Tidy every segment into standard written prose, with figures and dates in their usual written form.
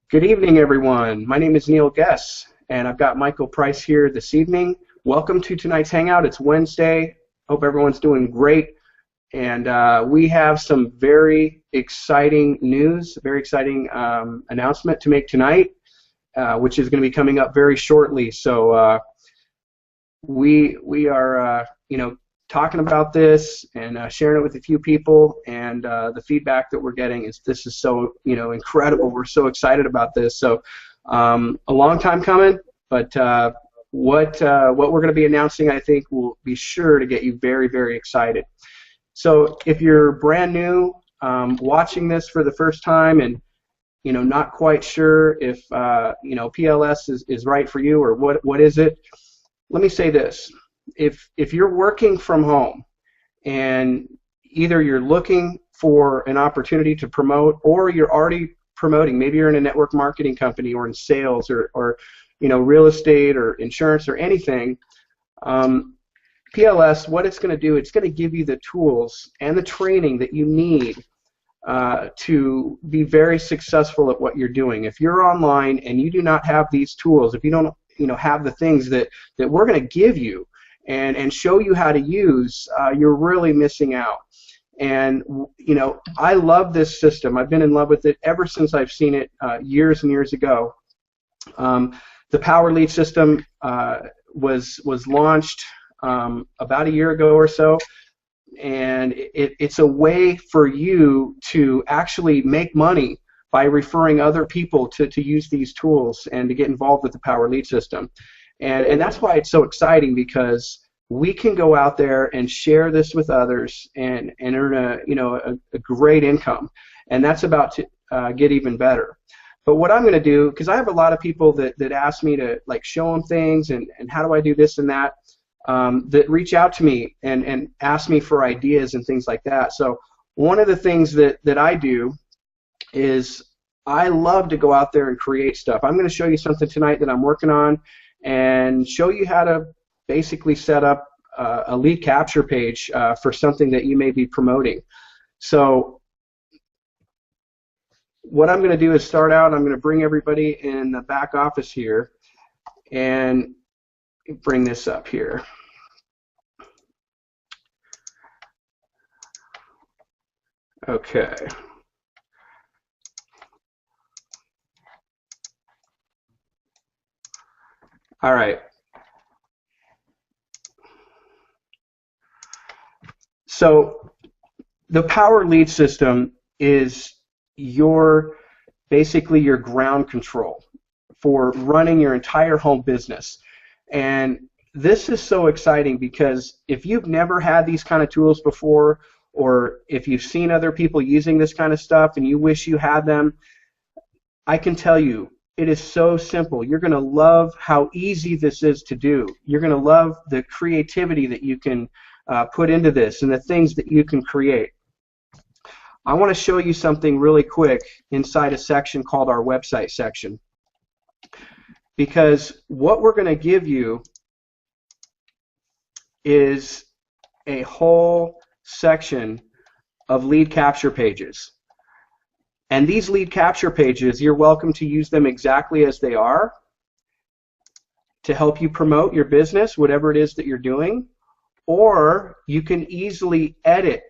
Good evening, everyone. My name is Neil Guess, and I've got Michael Price here this evening. Welcome to tonight's Hangout. It's Wednesday. Hope everyone's doing great. And we have some very exciting news, very exciting announcement to make tonight, which is going to be coming up very shortly. So we are, talking about this and sharing it with a few people, and the feedback that we're getting is this is so incredible. We're so excited about this. So a long time coming, but what we're going to be announcing, I think, will be sure to get you very, very excited. So if you're brand new, watching this for the first time, and not quite sure if PLS is right for you or what is it, let me say this. If you're working from home and either you're looking for an opportunity to promote or you're already promoting, maybe you're in a network marketing company or in sales or real estate or insurance or anything, PLS, what it's going to do, it's going to give you the tools and the training that you need to be very successful at what you're doing. If you're online and you do not have these tools, if you don't have the things that we're going to give you and show you how to use, you're really missing out. And I love this system. I've been in love with it ever since I've seen it years and years ago. The Power Lead system was launched about a year ago or so, and it's a way for you to actually make money by referring other people to use these tools and to get involved with the Power Lead system. And that's why it's so exciting, because we can go out there and share this with others and earn a great income. And that's about to get even better. But what I'm going to do, because I have a lot of people that ask me to show them things and how do I do this and that, that reach out to me and ask me for ideas and things like that. So one of the things that I do is I love to go out there and create stuff. I'm going to show you something tonight that I'm working on and show you how to basically set up a lead capture page for something that you may be promoting. So what I'm going to do is start out, I'm going to bring everybody in the back office here and bring this up here. Okay. All right. So the Power Lead system is basically your ground control for running your entire home business. And this is so exciting because if you've never had these kind of tools before, or if you've seen other people using this kind of stuff and you wish you had them, I can tell you, it is so simple. You're going to love how easy this is to do. You're going to love the creativity that you can put into this and the things that you can create. I want to show you something really quick inside a section called our website section, because what we're going to give you is a whole section of lead capture pages. And these lead capture pages, you're welcome to use them exactly as they are to help you promote your business, whatever it is that you're doing, or you can easily edit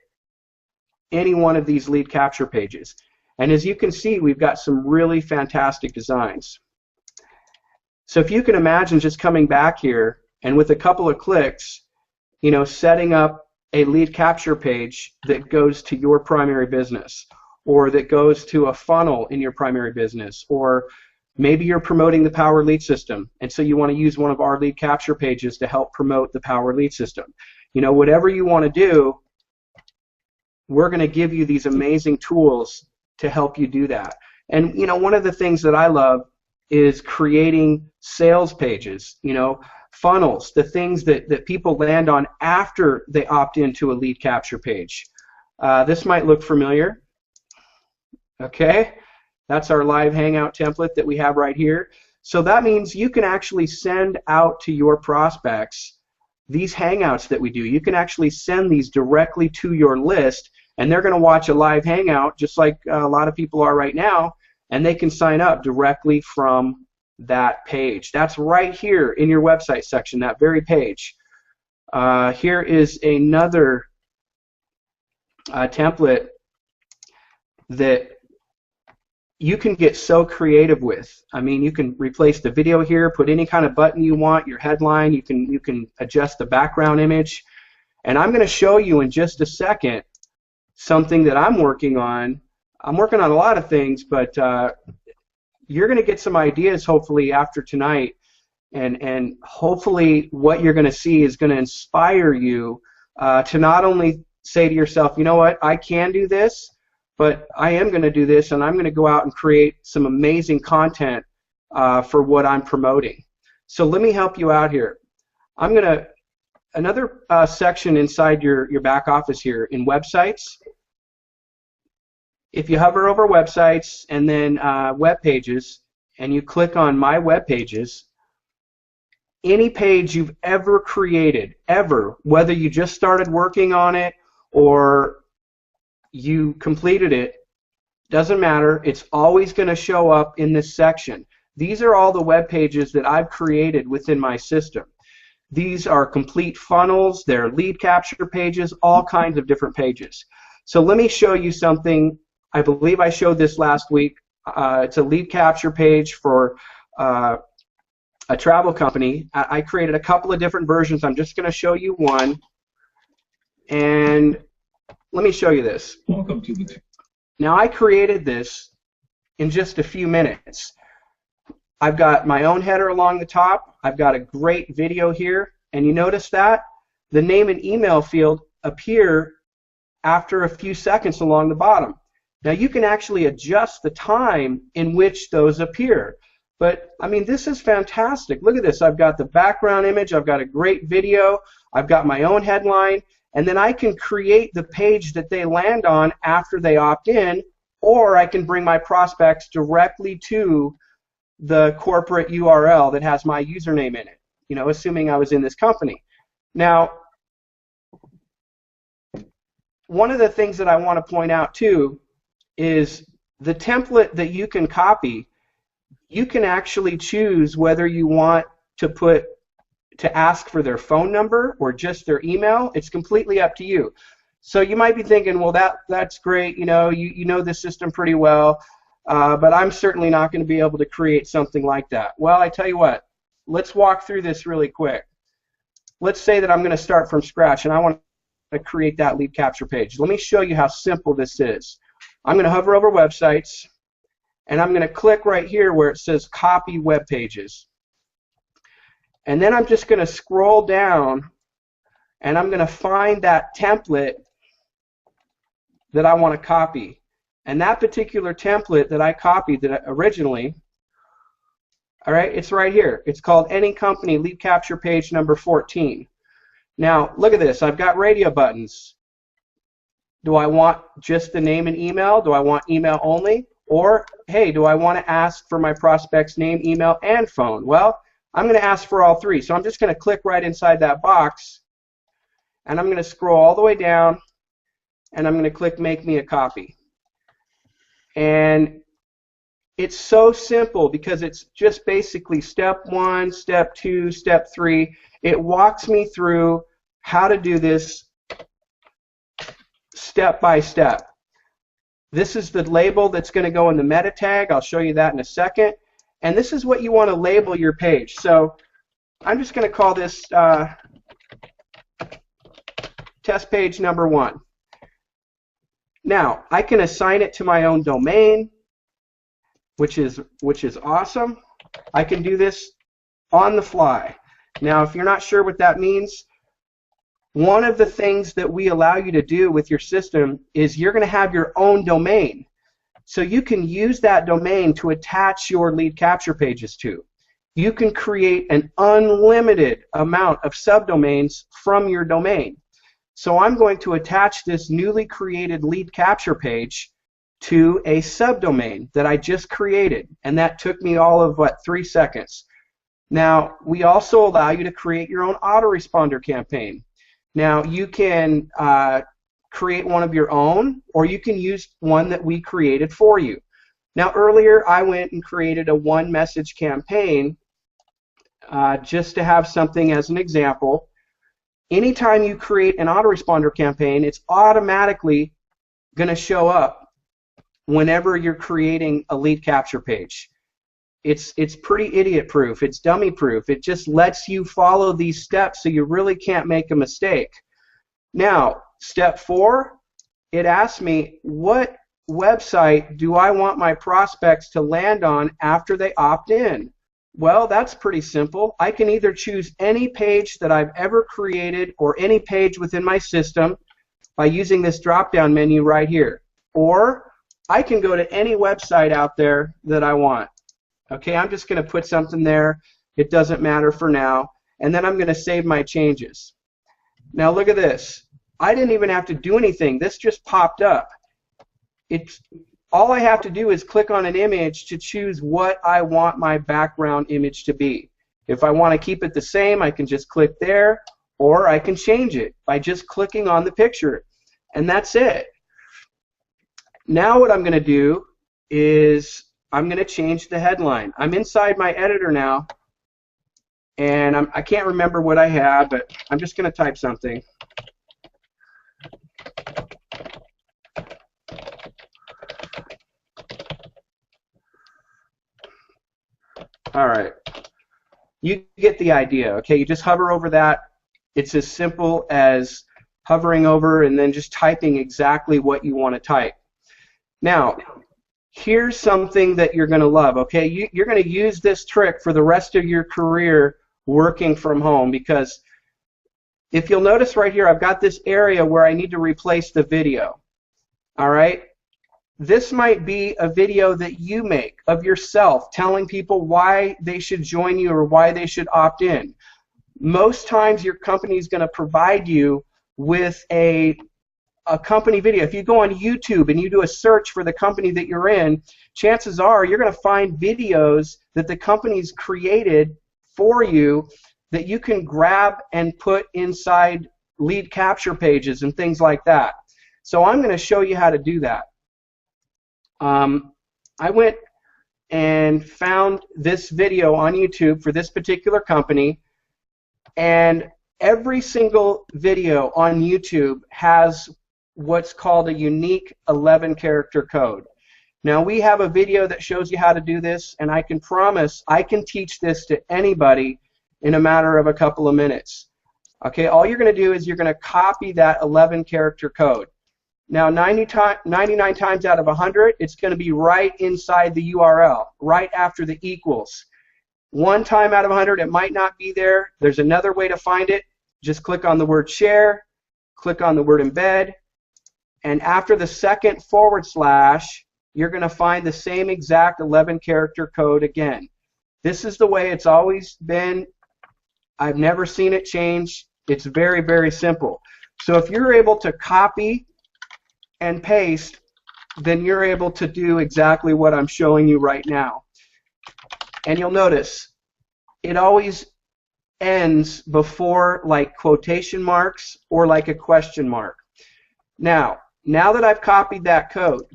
any one of these lead capture pages. And as you can see, we've got some really fantastic designs. So if you can imagine just coming back here and with a couple of clicks, setting up a lead capture page that goes to your primary business, or that goes to a funnel in your primary business, or maybe you're promoting the Power Lead system, and so you want to use one of our lead capture pages to help promote the Power Lead system. Whatever you want to do, we're going to give you these amazing tools to help you do that. And one of the things that I love is creating sales pages, funnels, the things that people land on after they opt into a lead capture page. This might look familiar. Okay, that's our live hangout template that we have right here. So that means you can actually send out to your prospects these hangouts that we do. You can actually send these directly to your list, and they're going to watch a live hangout just like a lot of people are right now, and they can sign up directly from that page. That's right here in your website section, that very page. Here is another template that you can get so creative with. I mean, you can replace the video here, put any kind of button you want, your headline, you can adjust the background image. And I'm going to show you in just a second something that I'm working on. I'm working on a lot of things, but you're going to get some ideas hopefully after tonight, and hopefully what you're going to see is going to inspire you to not only say to yourself, you know what, I can do this, but I am going to do this, and I'm going to go out and create some amazing content for what I'm promoting. So let me help you out here. I'm going to, another section inside your back office here in websites. If you hover over websites and then web pages, and you click on my web pages, any page you've ever created, ever, whether you just started working on it or you completed it, doesn't matter, it's always going to show up in this section. These are all the web pages that I've created within my system. These are complete funnels, they're lead capture pages, all kinds of different pages. So let me show you something. I believe I showed this last week. It's a lead capture page for a travel company. I created a couple of different versions. I'm just going to show you one. And let me show you this. Welcome to the... Now I created this in just a few minutes. I've got my own header along the top. I've got a great video here. And you notice that? The name and email field appear after a few seconds along the bottom. Now you can actually adjust the time in which those appear. But I mean, this is fantastic. Look at this. I've got the background image. I've got a great video. I've got my own headline. And then I can create the page that they land on after they opt in, or I can bring my prospects directly to the corporate URL that has my username in it, you know, assuming I was in this company. Now, one of the things that I want to point out too is the template that you can copy. You can actually choose whether you want to ask for their phone number or just their email. It's completely up to you. So you might be thinking, well, that's great, you know the system pretty well, but I'm certainly not going to be able to create something like that. Well, I tell you what, let's walk through this really quick. Let's say that I'm going to start from scratch and I want to create that lead capture page. Let me show you how simple this is. I'm going to hover over websites, and I'm going to click right here where it says copy web pages. And then I'm just going to scroll down, and I'm going to find that template that I want to copy. And that particular template that I copied originally, all right, it's right here. It's called Any Company Lead Capture Page number 14. Now, look at this. I've got radio buttons. Do I want just the name and email? Do I want email only? Or, hey, do I want to ask for my prospect's name, email, and phone? Well, I'm going to ask for all three. So I'm just going to click right inside that box, and I'm going to scroll all the way down, and I'm going to click Make Me a Copy. And it's so simple because it's just basically step 1, step 2, step 3. It walks me through how to do this step by step. This is the label that's going to go in the meta tag. I'll show you that in a second. And this is what you want to label your page. So I'm just going to call this test page number 1. Now, I can assign it to my own domain, which is awesome. I can do this on the fly. Now, if you're not sure what that means, one of the things that we allow you to do with your system is you're going to have your own domain. So you can use that domain to attach your lead capture pages to. You can create an unlimited amount of subdomains from your domain. So I'm going to attach this newly created lead capture page to a subdomain that I just created, and that took me all of, 3 seconds. Now, we also allow you to create your own autoresponder campaign. Now, you can create one of your own, or you can use one that we created for you. Now earlier I went and created a one message campaign just to have something as an example. Anytime you create an autoresponder campaign, it's automatically going to show up whenever you're creating a lead capture page. It's pretty idiot proof. It's dummy proof. It just lets you follow these steps so you really can't make a mistake. Now, step 4, it asks me what website do I want my prospects to land on after they opt in. Well, that's pretty simple. I can either choose any page that I've ever created or any page within my system by using this drop-down menu right here. Or I can go to any website out there that I want. Okay, I'm just going to put something there. It doesn't matter for now. And then I'm going to save my changes. Now look at this. I didn't even have to do anything. This just popped up. All I have to do is click on an image to choose what I want my background image to be. If I want to keep it the same, I can just click there, or I can change it by just clicking on the picture. And that's it. Now what I'm going to do is I'm going to change the headline. I'm inside my editor now, and I can't remember what I had, but I'm just going to type something. All right. You get the idea, okay? You just hover over that. It's as simple as hovering over and then just typing exactly what you want to type. Now, here's something that you're going to love, okay? You're going to use this trick for the rest of your career working from home, because if you'll notice right here, I've got this area where I need to replace the video. All right? This might be a video that you make of yourself telling people why they should join you or why they should opt in. Most times your company is going to provide you with a company video. If you go on YouTube and you do a search for the company that you're in, chances are you're going to find videos that the company's created for you that you can grab and put inside lead capture pages and things like that. So I'm going to show you how to do that. I went and found this video on YouTube for this particular company, and every single video on YouTube has what's called a unique 11-character code. Now, we have a video that shows you how to do this, and I can promise I can teach this to anybody in a matter of a couple of minutes. Okay, all you're going to do is you're going to copy that 11-character code. Now, 99 times out of 100, it's going to be right inside the URL, right after the equals. One time out of 100, it might not be there. There's another way to find it. Just click on the word share, click on the word embed, and after the second /, you're going to find the same exact 11-character code again. This is the way it's always been. I've never seen it change. It's very, very simple. So if you're able to copy and paste, then you're able to do exactly what I'm showing you right now. And you'll notice it always ends before like quotation marks or like a question mark. Now that I've copied that code,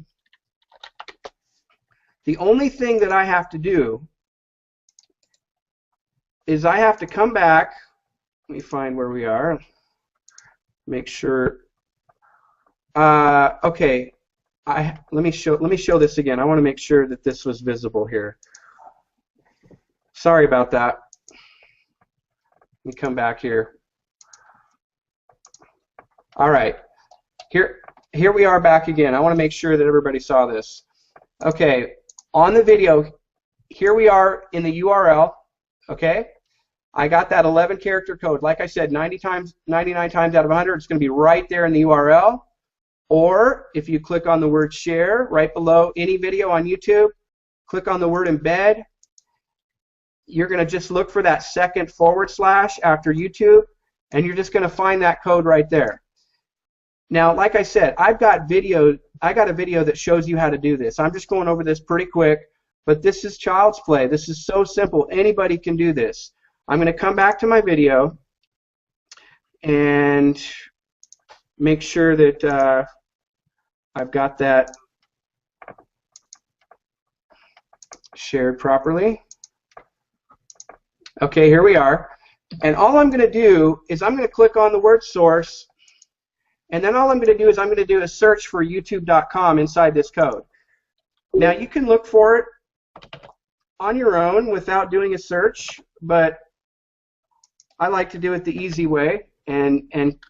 the only thing that I have to do is I have to come back. Let me find where we are. Make sure. Okay, let me show this again. I want to make sure that this was visible here. Sorry about that. Let me come back here. All right, here we are back again. I want to make sure that everybody saw this. Okay, on the video, here we are in the URL. Okay, I got that 11-character code. Like I said, 99 times out of 100, it's going to be right there in the URL. Or if you click on the word share right below any video on YouTube, click on the word embed. You're going to just look for that second / after YouTube, and you're just going to find that code right there. Now, like I said, I got a video that shows you how to do this. I'm just going over this pretty quick, but this is child's play. This is so simple. Anybody can do this. I'm going to come back to my video and make sure that I've got that shared properly. Okay, here we are. And all I'm going to do is I'm going to click on the word source, and then all I'm going to do is I'm going to do a search for youtube.com inside this code. Now you can look for it on your own without doing a search, but I like to do it the easy way and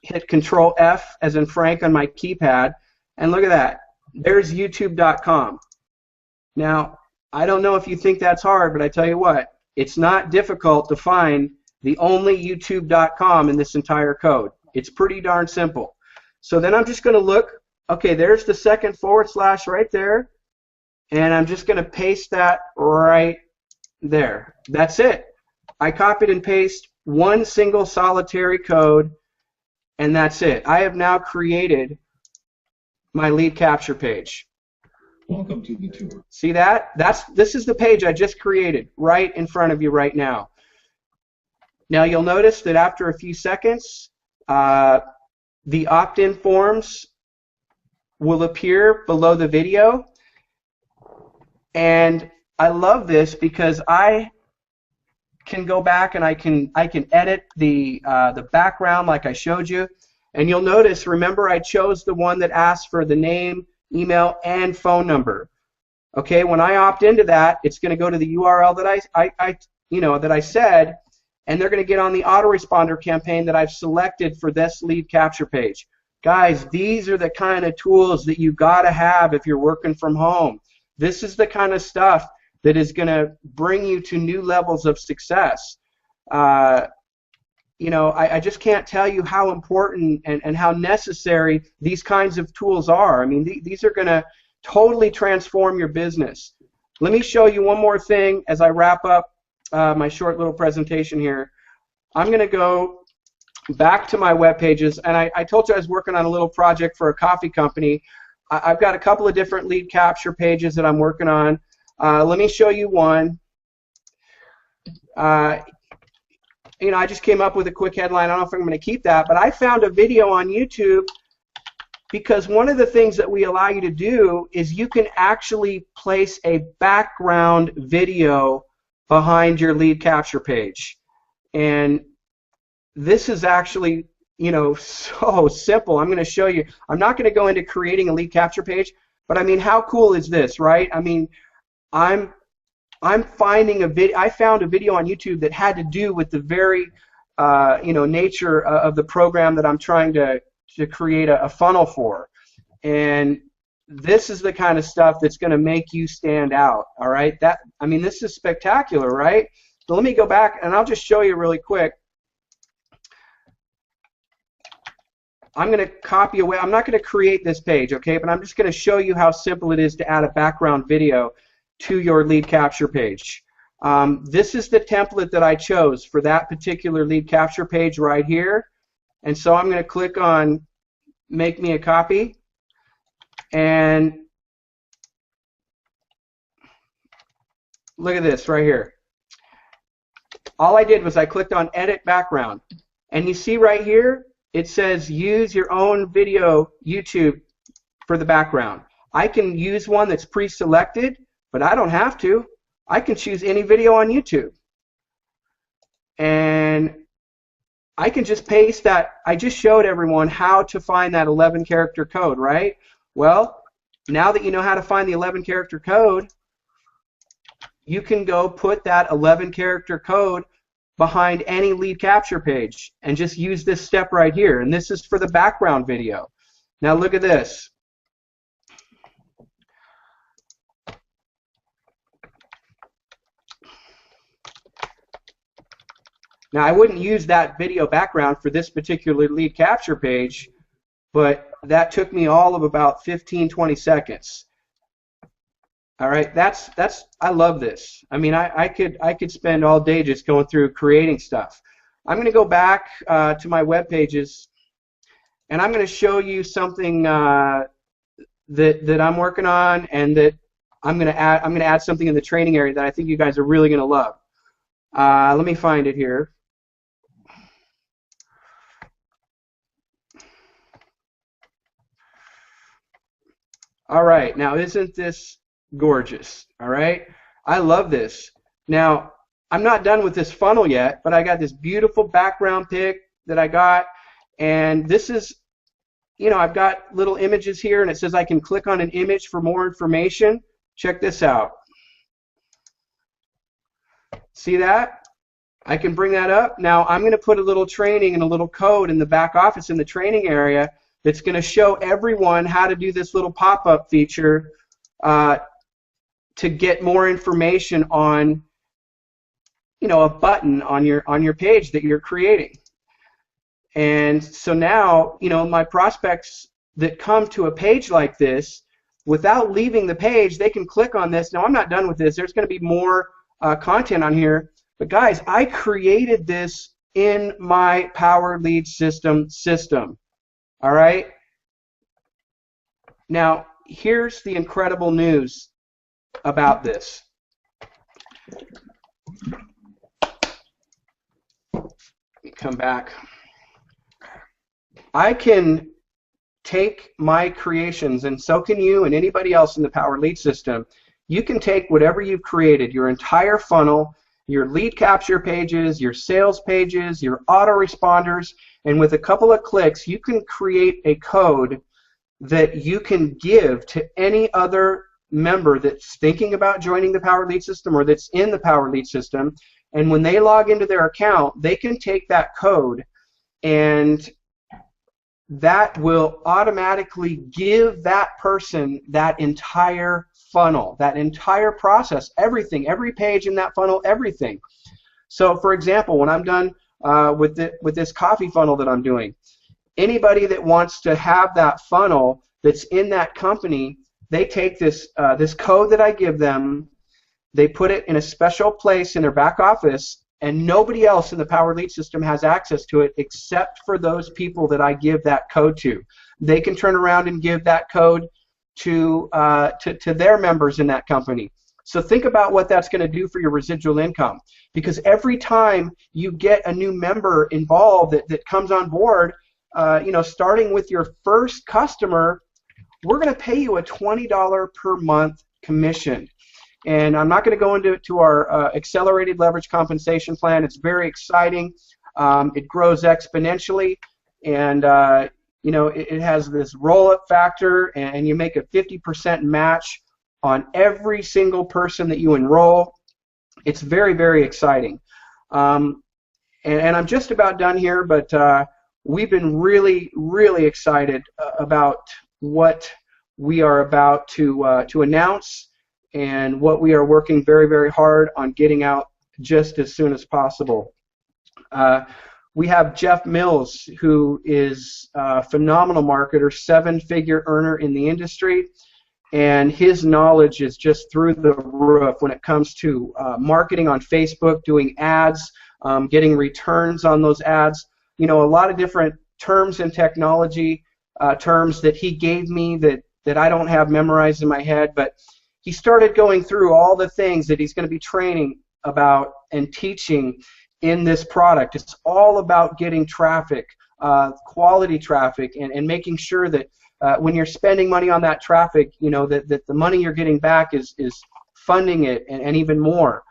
hit Control F as in Frank on my keypad, and look at that. There's youtube.com. Now, I don't know if you think that's hard, but I tell you what, it's not difficult to find the only youtube.com in this entire code. It's pretty darn simple. So then I'm just going to look, okay, there's the second / right there, and I'm just going to paste that right there. That's it. I copied and pasted one single solitary code, and that's it. I have now created my lead capture page. Welcome to the tour. See that? This is the page I just created right in front of you right now. Now you'll notice that after a few seconds, the opt-in forms will appear below the video. And I love this because I can go back and I can edit the background like I showed you. And you'll notice, remember, I chose the one that asks for the name, email, and phone number. Okay, when I opt into that, it's going to go to the URL that I said, and they're going to get on the autoresponder campaign that I've selected for this lead capture page. Guys, these are the kind of tools that you got to have if you're working from home. This is the kind of stuff that is going to bring you to new levels of success. I just can't tell you how important and how necessary these kinds of tools are. I mean, these are going to totally transform your business. Let me show you one more thing as I wrap up my short little presentation here. I'm going to go back to my web pages, and I told you I was working on a little project for a coffee company. I've got a couple of different lead capture pages that I'm working on. Let me show you one. I just came up with a quick headline. I don't know if I'm going to keep that, but I found a video on YouTube because one of the things that we allow you to do is you can actually place a background video behind your lead capture page. And this is actually, so simple. I'm going to show you. I'm not going to go into creating a lead capture page, but I mean, how cool is this, right? I mean, I'm finding a video. I found a video on YouTube that had to do with the very, nature of the program that I'm trying to create a funnel for, and this is the kind of stuff that's going to make you stand out. All right, this is spectacular, right? So let me go back, and I'll just show you really quick. I'm going to copy away. I'm not going to create this page, okay? But I'm just going to show you how simple it is to add a background video to your lead capture page. This is the template that I chose for that particular lead capture page right here. And so I'm going to click on Make Me a Copy. And look at this right here. All I did was I clicked on Edit Background. And you see right here, it says use your own video YouTube for the background. I can use one that's pre-selected, but I don't have to. I can choose any video on YouTube. And I can just paste that. I just showed everyone how to find that 11-character code, right? Well, now that you know how to find the 11-character code, you can go put that 11-character code behind any lead capture page and just use this step right here. And this is for the background video. Now look at this. Now I wouldn't use that video background for this particular lead capture page, but that took me all of about 15-20 seconds. All right, I love this. I mean, I could spend all day just going through creating stuff. I'm going to go back to my web pages, and I'm going to show you something that I'm working on, and that I'm going to add something in the training area that I think you guys are really going to love. Let me find it here. All right, now isn't this gorgeous? All right, I love this. Now, I'm not done with this funnel yet, but I got this beautiful background pic that I got, and this is, I've got little images here, and it says I can click on an image for more information. Check this out. See that? I can bring that up. Now, I'm going to put a little training and a little code in the back office in the training area that's going to show everyone how to do this little pop-up feature to get more information on, a button on your page that you're creating. And so now, my prospects that come to a page like this, without leaving the page, they can click on this. Now, I'm not done with this. There's going to be more content on here. But guys, I created this in my Power Lead system. All right? Now, here's the incredible news about this. Let me come back. I can take my creations, and so can you and anybody else in the Power Lead system. You can take whatever you've created, your entire funnel, your lead capture pages, your sales pages, your autoresponders, and with a couple of clicks, you can create a code that you can give to any other member that's thinking about joining the Power Lead system or that's in the Power Lead system. And when they log into their account, they can take that code, and that will automatically give that person that entire funnel, that entire process, everything, every page in that funnel, everything. So, for example, when I'm done with this coffee funnel that I'm doing, anybody that wants to have that funnel that's in that company, they take this code that I give them, they put it in a special place in their back office, and nobody else in the Power Lead system has access to it except for those people that I give that code to. They can turn around and give that code to their members in that company. So think about what that's going to do for your residual income, because every time you get a new member involved that comes on board, starting with your first customer, we're going to pay you a $20 per month commission. And I'm not going to go into our accelerated leverage compensation plan. It's very exciting. It grows exponentially, and it has this roll-up factor, and you make a 50% match on every single person that you enroll. It's very, very exciting. And I'm just about done here, but we've been really, really excited about what we are about to announce, and what we are working very, very hard on getting out just as soon as possible. We have Jeff Mills, who is a phenomenal marketer, 7-figure earner in the industry, and his knowledge is just through the roof when it comes to marketing on Facebook, doing ads, getting returns on those ads. A lot of different terms and technology terms that he gave me that I don't have memorized in my head, but he started going through all the things that he's going to be training about and teaching in this product. It's all about getting traffic, quality traffic, and making sure that when you're spending money on that traffic, that the money you're getting back is funding it and even more.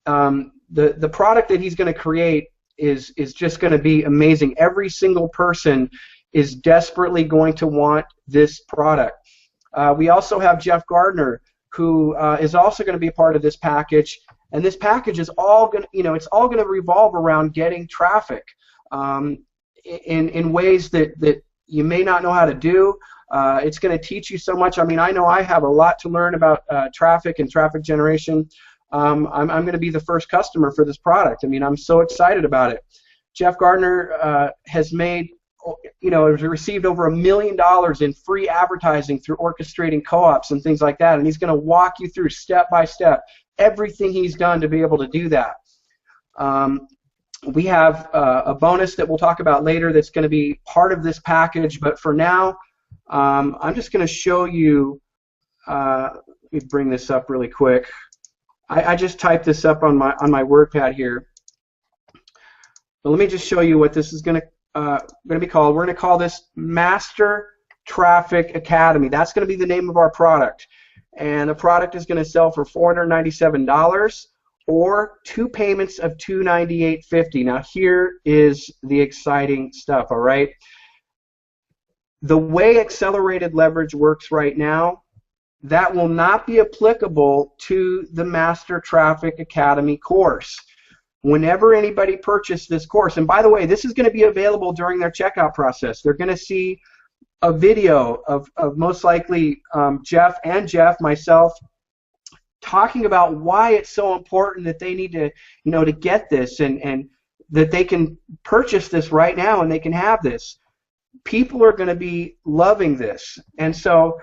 The product that he's going to create is just going to be amazing. Every single person is desperately going to want this product. We also have Jeff Gardner, who is also going to be a part of this package, and this package is all going to, it's all going to revolve around getting traffic in ways that you may not know how to do. It's going to teach you so much. I mean, I know I have a lot to learn about traffic and traffic generation. I'm going to be the first customer for this product. I mean, I'm so excited about it. Jeff Gardner has made, has received over $1 million in free advertising through orchestrating co-ops and things like that, and he's going to walk you through step by step everything he's done to be able to do that. We have a bonus that we'll talk about later that's going to be part of this package, but for now, I'm just going to show you, let me bring this up really quick. I just typed this up on my WordPad here. But let me just show you what this is going to be called. We're going to call this Master Traffic Academy. That's going to be the name of our product. and the product is going to sell for $497 or 2 payments of $298.50. Now here is the exciting stuff, all right? The way accelerated leverage works right now, that will not be applicable to the Master Traffic Academy course. Whenever anybody purchases this course, and by the way, this is going to be available during their checkout process. They're going to see a video of most likely Jeff, myself, talking about why it's so important that they need to, to get this, and that they can purchase this right now and they can have this. People are going to be loving this. And so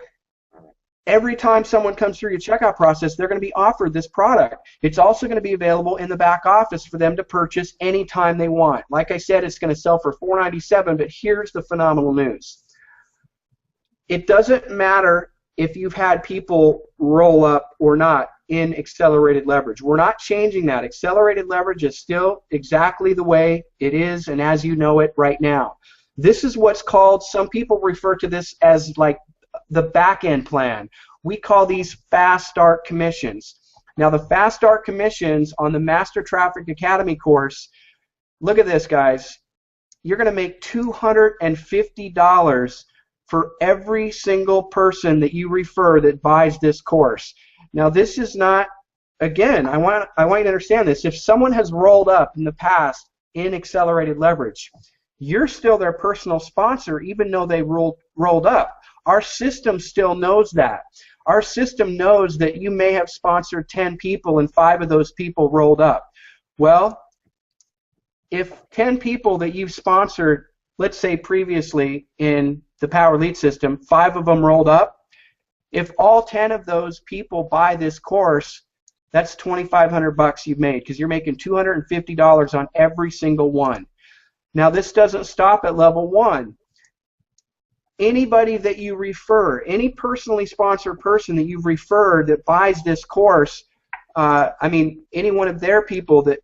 every time someone comes through your checkout process, they're going to be offered this product. It's also going to be available in the back office for them to purchase anytime they want. Like I said, it's going to sell for $497, but here's the phenomenal news. It doesn't matter if you've had people roll up or not in accelerated leverage. We're not changing that. Accelerated leverage is still exactly the way it is and as you know it right now. This is what's called, some people refer to this as like the back-end plan. We call these fast start commissions. Now the fast start commissions on the Master Traffic Academy course, look at this, guys. You're going to make $250 for every single person that you refer that buys this course. Now this is not, again, I want you to understand this. If someone has rolled up in the past in accelerated leverage, you're still their personal sponsor even though they rolled up. Our system still knows that. Our system knows that you may have sponsored 10 people and 5 of those people rolled up. Well, if 10 people that you've sponsored, let's say previously in the Power Lead system, 5 of them rolled up, if all 10 of those people buy this course, that's $2,500 you've made because you're making $250 on every single one. Now this doesn't stop at level 1. Anybody that you refer, any personally sponsored person that you've referred that buys this course, any one of their people that,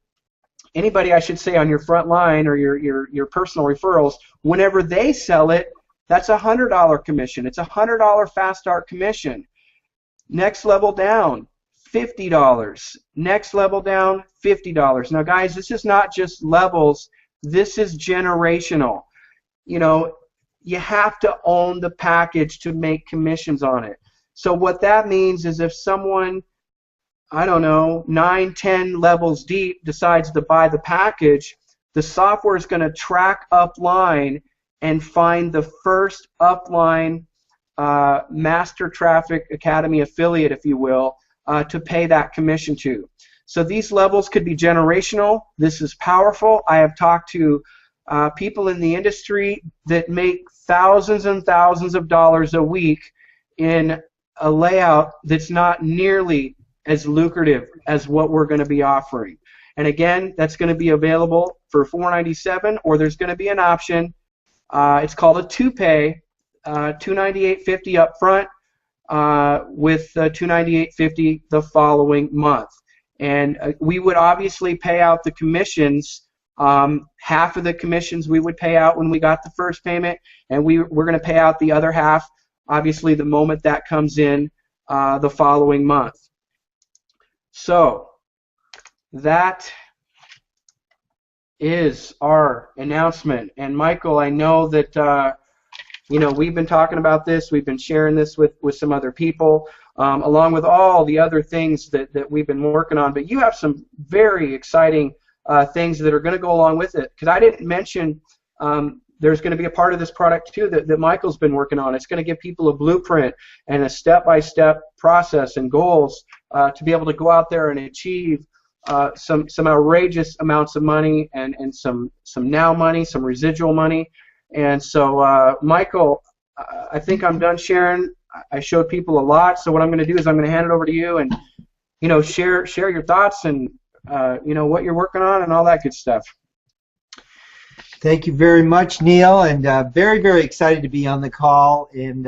anybody I should say on your front line or your personal referrals, whenever they sell it, that's a $100 commission. It's a $100 fast start commission. Next level down, $50. Next level down, $50. Now guys, this is not just levels, this is generational. You have to own the package to make commissions on it. So what that means is if someone, I don't know, 9, 10 levels deep decides to buy the package, the software is going to track upline and find the first upline Master Traffic Academy affiliate, if you will, to pay that commission to. So these levels could be generational. This is powerful. I have talked to people in the industry that make thousands and thousands of dollars a week in a layout that's not nearly as lucrative as what we're going to be offering. And again, that's going to be available for $497, or there's going to be an option. It's called a 2-pay, $298.50 up front with $298.50 the following month. And we would obviously pay out the commissions. Half of the commissions we would pay out when we got the first payment, and we're going to pay out the other half, obviously, the moment that comes in the following month. So that is our announcement. And Michael, I know that we've been talking about this. We've been sharing this with some other people, along with all the other things that we've been working on. But you have some very exciting things that are going to go along with it. Because I didn't mention there's going to be a part of this product too that Michael's been working on. It's going to give people a blueprint and a step-by-step process and goals to be able to go out there and achieve some outrageous amounts of money and some now money, some residual money. And so, Michael, I think I'm done sharing. I showed people a lot. So what I'm going to do is I'm going to hand it over to you and share your thoughts and what you're working on and all that good stuff. Thank you very much, Neil, and very, very excited to be on the call. And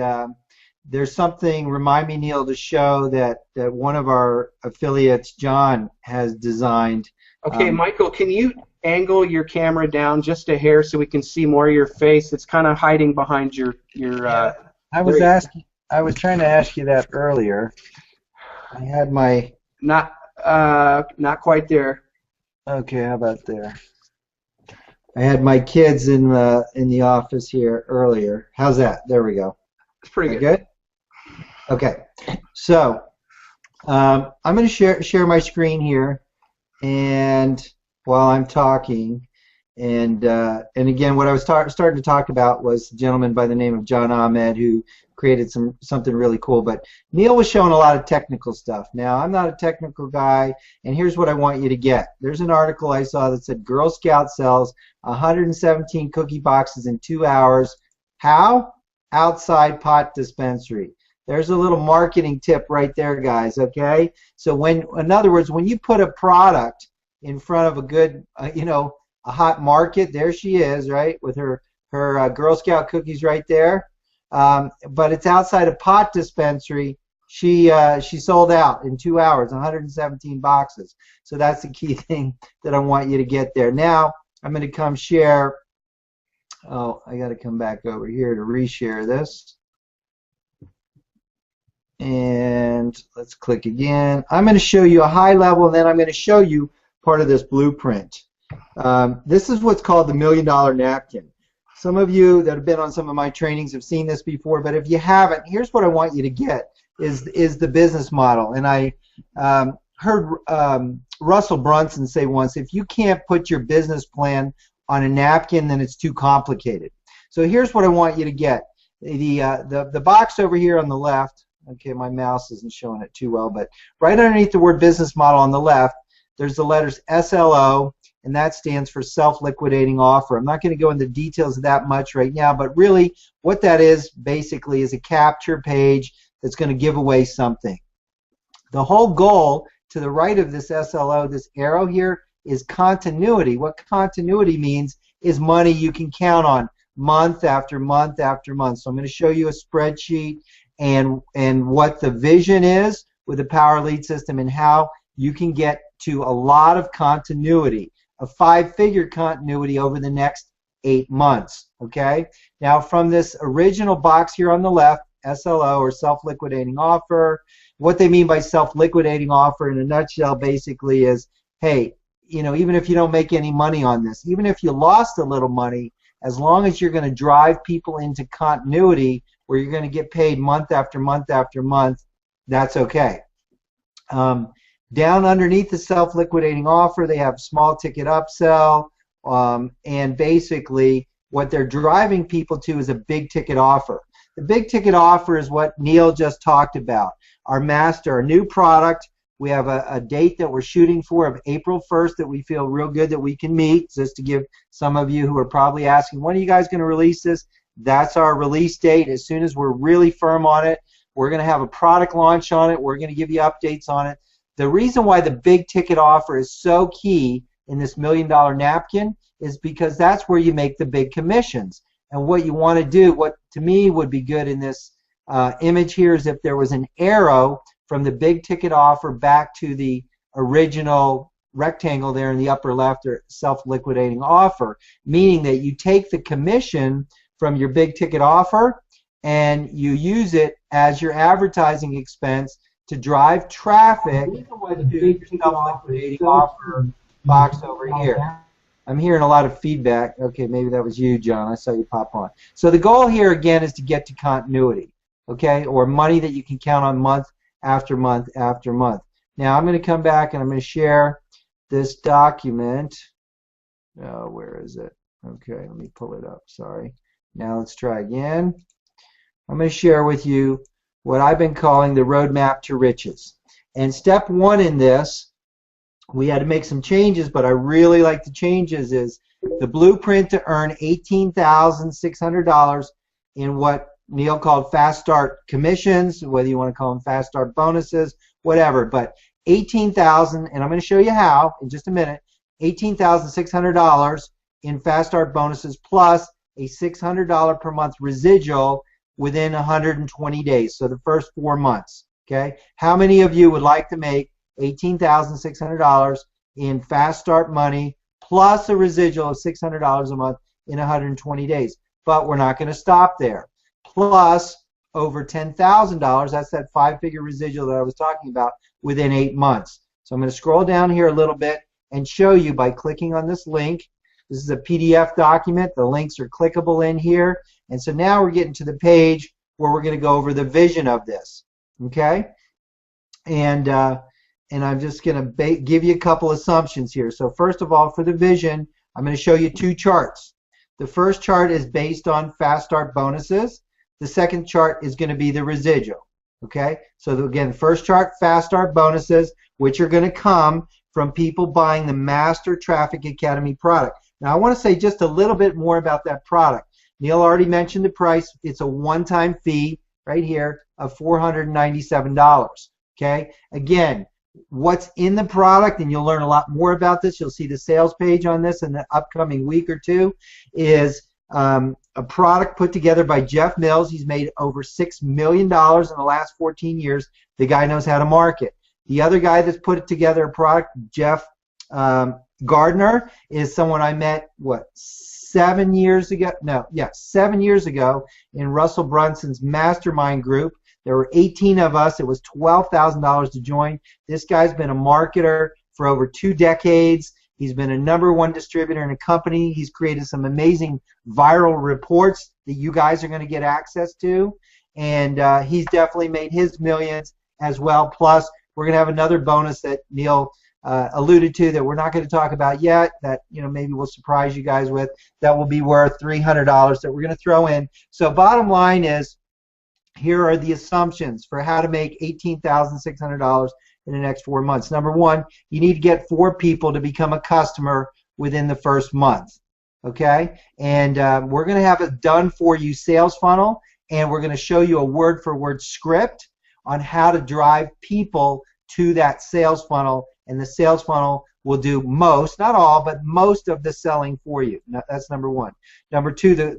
there's something, remind me, Neil, to show that one of our affiliates, John, has designed. Okay, Michael, can you angle your camera down just a hair so we can see more of your face? It's kind of hiding behind your I was trying to ask you that earlier. I had my... Not quite there. Okay, how about there? I had my kids in the office here earlier. How's that? There we go. It's pretty good. Okay, so I'm going to share my screen here, and while I'm talking, and again, what I was starting to talk about was a gentleman by the name of John Ahmed who created something really cool. But Neil was showing a lot of technical stuff. Now, I'm not a technical guy, and here's what I want you to get. There's an article I saw that said Girl Scout sells 117 cookie boxes in 2 hours. How? Outside pot dispensary. There's a little marketing tip right there, guys, okay? So in other words, when you put a product in front of a good, a hot market, there she is, right, with her Girl Scout cookies right there. But it's outside a pot dispensary. She sold out in 2 hours, 117 boxes. So that's the key thing that I want you to get there. Now I'm going to come share. Oh, I got to come back over here to reshare this. And let's click again. I'm going to show you a high level, and then I'm going to show you part of this blueprint. This is what's called the $1 Million Napkin. Some of you that have been on some of my trainings have seen this before, but if you haven't, here's what I want you to get is the business model. And I heard Russell Brunson say once, if you can't put your business plan on a napkin, then it's too complicated. So here's what I want you to get. The box over here on the left, okay, my mouse isn't showing it too well, but right underneath the word business model on the left, there's the letters SLO, and that stands for self-liquidating offer. I'm not going to go into details of that much right now, but really what that is basically is a capture page that's going to give away something. The whole goal to the right of this SLO, this arrow here, is continuity. What continuity means is money you can count on month after month after month. So I'm going to show you a spreadsheet and what the vision is with the Power Lead system and how you can get to a lot of continuity, a 5-figure continuity over the next 8 months. Okay? Now from this original box here on the left, SLO or self-liquidating offer, what they mean by self-liquidating offer in a nutshell basically is, hey, even if you don't make any money on this, even if you lost a little money, as long as you're going to drive people into continuity where you're going to get paid month after month after month, that's okay. Down underneath the self-liquidating offer, they have small ticket upsell, and basically what they're driving people to is a big ticket offer. The big ticket offer is what Neil just talked about. Our master, our new product, we have a date that we're shooting for of April 1st that we feel real good that we can meet, just to give some of you who are probably asking, when are you guys going to release this? That's our release date. As soon as we're really firm on it, we're going to have a product launch on it. We're going to give you updates on it. The reason why the big ticket offer is so key in this $1 Million Napkin is because that's where you make the big commissions. And what you want to do, what to me would be good in this image here is if there was an arrow from the big ticket offer back to the original rectangle there in the upper left, or self-liquidating offer, meaning that you take the commission from your big ticket offer and you use it as your advertising expense to drive traffic to your self-liquidating offer box over here. I'm hearing a lot of feedback. Okay, maybe that was you, John. I saw you pop on. So the goal here, again, is to get to continuity, okay, or money that you can count on month after month after month. Now, I'm going to come back and I'm going to share this document. Oh, where is it? Okay, let me pull it up. Sorry. Now let's try again. I'm going to share with you what I've been calling the roadmap to riches. And step one in this, we had to make some changes, but I really like the changes, is the blueprint to earn $18,600 in what Neil called fast start commissions, whether you want to call them fast start bonuses, whatever, but $18,000, and I'm going to show you how in just a minute, $18,600 in fast start bonuses plus a $600 per month residual within 120 days, so the first 4 months. Okay, how many of you would like to make $18,600 in fast start money plus a residual of $600 a month in 120 days? But we're not going to stop there. Plus, over $10,000. That's that 5-figure residual that I was talking about within 8 months. So I'm going to scroll down here a little bit and show you by clicking on this link. This is a PDF document. The links are clickable in here. And so now we're getting to the page where we're going to go over the vision of this. Okay? And I'm just going to give you a couple assumptions here. So first of all, for the vision, I'm going to show you 2 charts. The first chart is based on fast start bonuses. The second chart is going to be the residual. Okay? So again, first chart, fast start bonuses, which are going to come from people buying the Master Traffic Academy product. Now I want to say just a little bit more about that product. Neil already mentioned the price. It's a one-time fee right here of $497. Okay? Again, what's in the product, and you'll learn a lot more about this. You'll see the sales page on this in the upcoming week or two, is a product put together by Jeff Mills. He's made over $6 million in the last 14 years. The guy knows how to market. The other guy that's put together a product, Jeff Gardner, is someone I met, 7 years ago? No, yeah, 7 years ago in Russell Brunson's mastermind group. There were 18 of us. It was $12,000 to join. This guy's been a marketer for over 2 decades. He's been a #1 distributor in a company. He's created some amazing viral reports that you guys are going to get access to. And he's definitely made his millions as well. Plus, we're going to have another bonus that Neil alluded to that we're not going to talk about yet, that maybe we'll surprise you guys with, that will be worth $300 that we're going to throw in. So bottom line is, here are the assumptions for how to make $18,600 in the next 4 months. Number 1, you need to get 4 people to become a customer within the first month. Okay? And we're going to have a done-for-you sales funnel, and we're going to show you a word-for-word script on how to drive people to that sales funnel, and the sales funnel will do most, not all, but most of the selling for you. That's number 1. Number 2,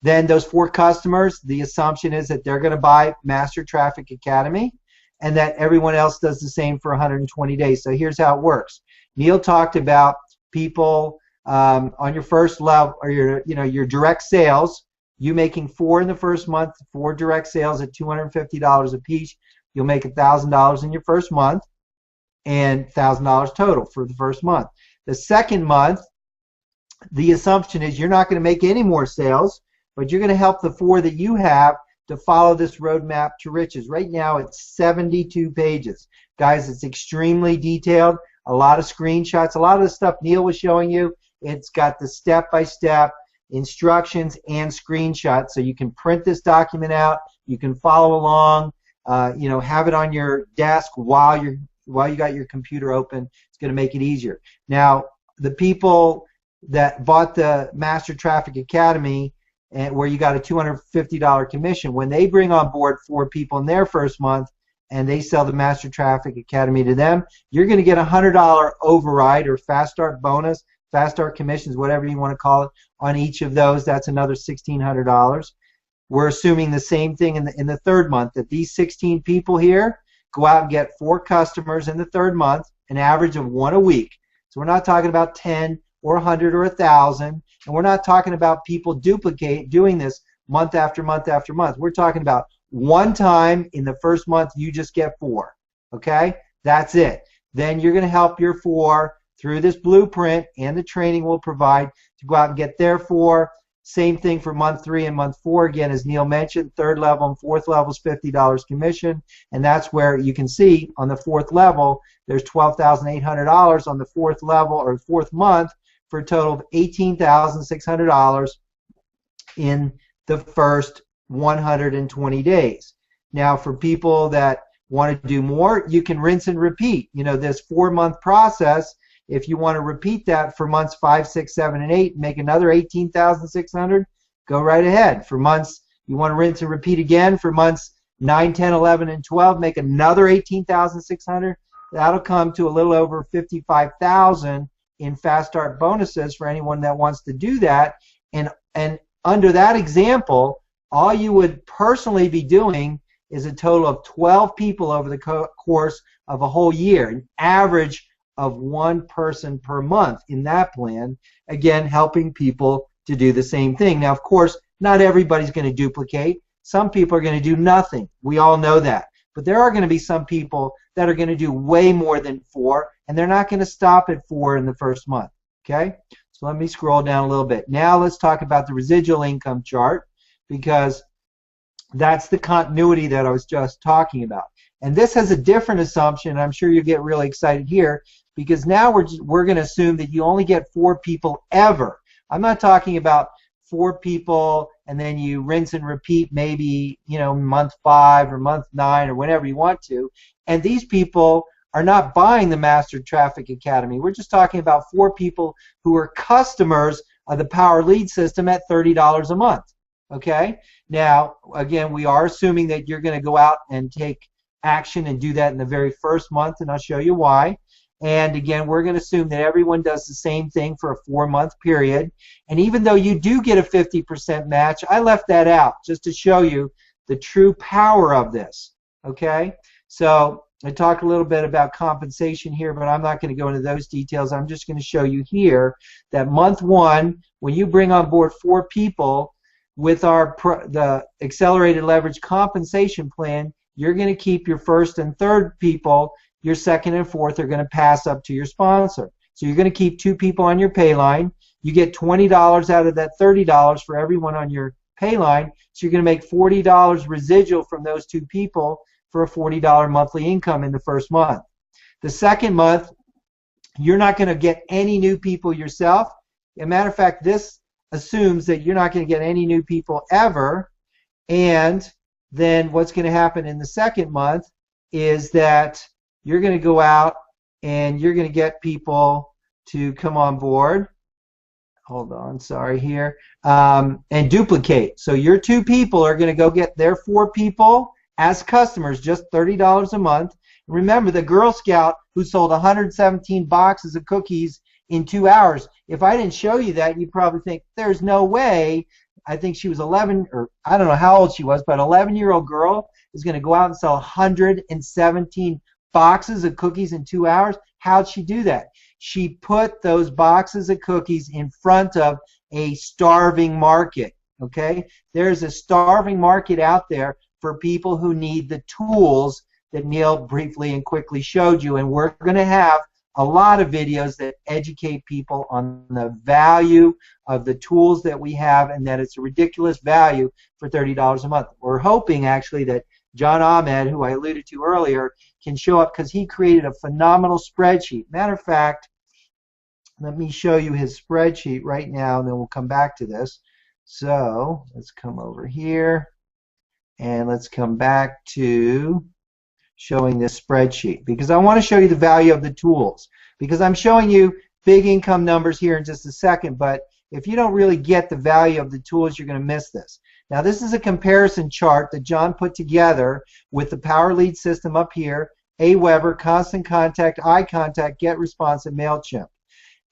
then those 4 customers, the assumption is that they're going to buy Master Traffic Academy, and that everyone else does the same for 120 days. So here's how it works. Neil talked about people on your first level, or your direct sales, you making 4 in the first month, 4 direct sales at $250 a piece. You'll make $1,000 in your first month, and $1,000 total for the first month. The second month, the assumption is you're not going to make any more sales, but you're going to help the 4 that you have to follow this roadmap to riches. Right now it's 72 pages. Guys, it's extremely detailed, a lot of screenshots, a lot of the stuff Neil was showing you. It's got the step-by-step instructions and screenshots, so you can print this document out, you can follow along, have it on your desk while you got your computer open. It's going to make it easier. Now, the people that bought the Master Traffic Academy, and where you got a $250 commission, when they bring on board 4 people in their first month and they sell the Master Traffic Academy to them, you're going to get a $100 override or fast start bonus, fast start commissions, whatever you want to call it, on each of those. That's another $1,600. We're assuming the same thing in the third month, that these 16 people here go out and get 4 customers in the third month, an average of 1 a week. So we're not talking about 10 or 100 or 1,000. And we're not talking about people doing this month after month after month. We're talking about one time in the first month you just get 4. Okay? That's it. Then you're going to help your 4 through this blueprint and the training we'll provide to go out and get their 4. Same thing for month 3 and month 4. Again, as Neil mentioned, third level and fourth level is $50 commission. And that's where you can see on the 4th level, there's $12,800 on the 4th level or 4th month, for a total of $18,600 in the first 120 days. Now, for people that want to do more, you can rinse and repeat. This 4-month process, if you want to repeat that for months 5, 6, 7, and 8, make another $18,600, go right ahead. For months, you want to rinse and repeat again for months 9, 10, 11, and 12, make another $18,600. That'll come to a little over $55,000 in fast start bonuses for anyone that wants to do that. And under that example, all you would personally be doing is a total of 12 people over the course of a whole year, an average of 1 person per month in that plan, again helping people to do the same thing. Now, of course, not everybody's going to duplicate. Some people are going to do nothing. We all know that. But there are going to be some people that are going to do way more than 4, and they're not going to stop at 4 in the first month. Okay? So let me scroll down a little bit. Now let's talk about the residual income chart, because that's the continuity that I was just talking about. And this has a different assumption. I'm sure you get really excited here, because now we're going to assume that you only get 4 people ever. I'm not talking about 4 people and then you rinse and repeat maybe, month 5 or month 9 or whenever you want to. And these people are not buying the Master Traffic Academy. We're just talking about 4 people who are customers of the Power Lead system at $30 a month. Okay? Now, again, we are assuming that you're going to go out and take action and do that in the very first month, and I'll show you why. And again, we're going to assume that everyone does the same thing for a 4-month period. And even though you do get a 50% match, I left that out just to show you the true power of this. Okay? So I talk a little bit about compensation here, but I'm not going to go into those details. I'm just going to show you here that month 1, when you bring on board 4 people with the accelerated leverage compensation plan, you're going to keep your first and third people. Your second and fourth are going to pass up to your sponsor. So you're going to keep 2 people on your pay line. You get $20 out of that $30 for everyone on your pay line. So you're going to make $40 residual from those 2 people for a $40 monthly income in the first month. The second month, you're not going to get any new people yourself. As a matter of fact, this assumes that you're not going to get any new people ever. And then what's going to happen in the second month is that you're going to go out and you're going to get people to come on board. Hold on, sorry here. And duplicate. So your 2 people are going to go get their 4 people as customers, just $30 a month. Remember, the Girl Scout who sold 117 boxes of cookies in 2 hours. If I didn't show you that, you'd probably think, there's no way. I think she was 11, or I don't know how old she was, but an 11-year-old girl is going to go out and sell 117 boxes of cookies in 2 hours. How'd she do that? She put those boxes of cookies in front of a starving market. Okay? There's a starving market out there for people who need the tools that Neil briefly and quickly showed you, and we're going to have a lot of videos that educate people on the value of the tools that we have, and that it's a ridiculous value for $30 a month. We're hoping actually that John Ahmed, who I alluded to earlier, can show up, because he created a phenomenal spreadsheet. Matter of fact, let me show you his spreadsheet right now, and then we'll come back to this. So let's come over here, and let's come back to showing this spreadsheet, because I want to show you the value of the tools, because I'm showing you big income numbers here in just a second, but if you don't really get the value of the tools, you're going to miss this. Now, this is a comparison chart that John put together with the Power Lead system up here, Aweber, Constant Contact, iContact, GetResponse, and MailChimp.